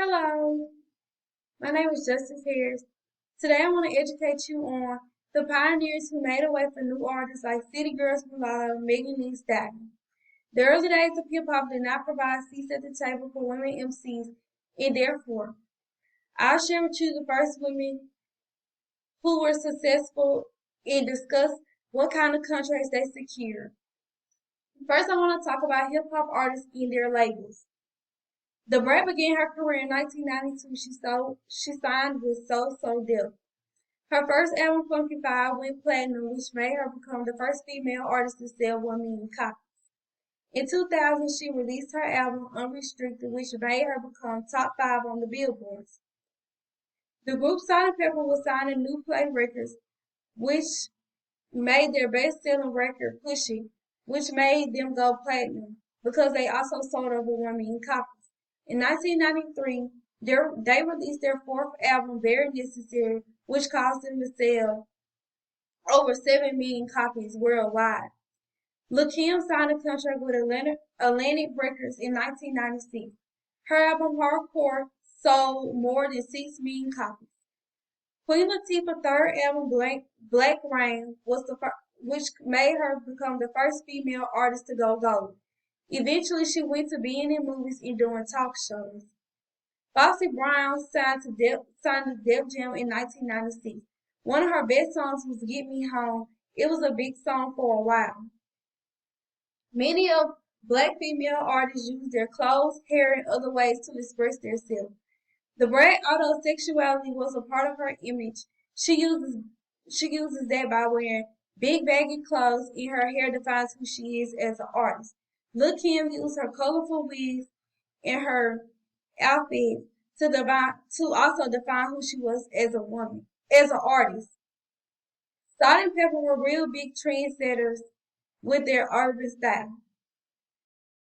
Hello, my name is Justice Harris. Today I want to educate you on the pioneers who made a way for new artists like City Girls Mulatto and Megan Thee Stallion. The early days of hip hop did not provide seats at the table for women MCs, and therefore, I'll share with you the first women who were successful and discuss what kind of contracts they secured. First, I want to talk about hip hop artists and their labels. The Brat began her career in 1992. She signed with So Def. Her first album, Funky Five, went platinum, which made her become the first female artist to sell 1 million copies. In 2000, she released her album Unrestricted, which made her become top 5 on the billboards. The group Salt and Pepper was signed to New Play Records, which made their best-selling record Pushing, which made them go platinum because they also sold over 1 million copies. In 1993, they released their fourth album, Very Necessary, which caused them to sell over 7 million copies worldwide. Lil' Kim signed a contract with Atlantic Records in 1996. Her album Hardcore sold more than 6 million copies. Queen Latifah's third album, Black Rain, was which made her become the first female artist to go gold. Eventually, she went to being in movies and doing talk shows. Foxy Brown signed to Def Jam in 1996. One of her best songs was Get Me Home. It was a big song for a while. Many of black female artists use their clothes, hair, and other ways to express themselves. The Brat, although sexuality was a part of her image, she uses that by wearing big baggy clothes, and her hair defines who she is as an artist. Lil' Kim used her colorful wigs and her outfit to also define who she was as a woman, as an artist. Salt and Pepper were real big trendsetters with their urban style.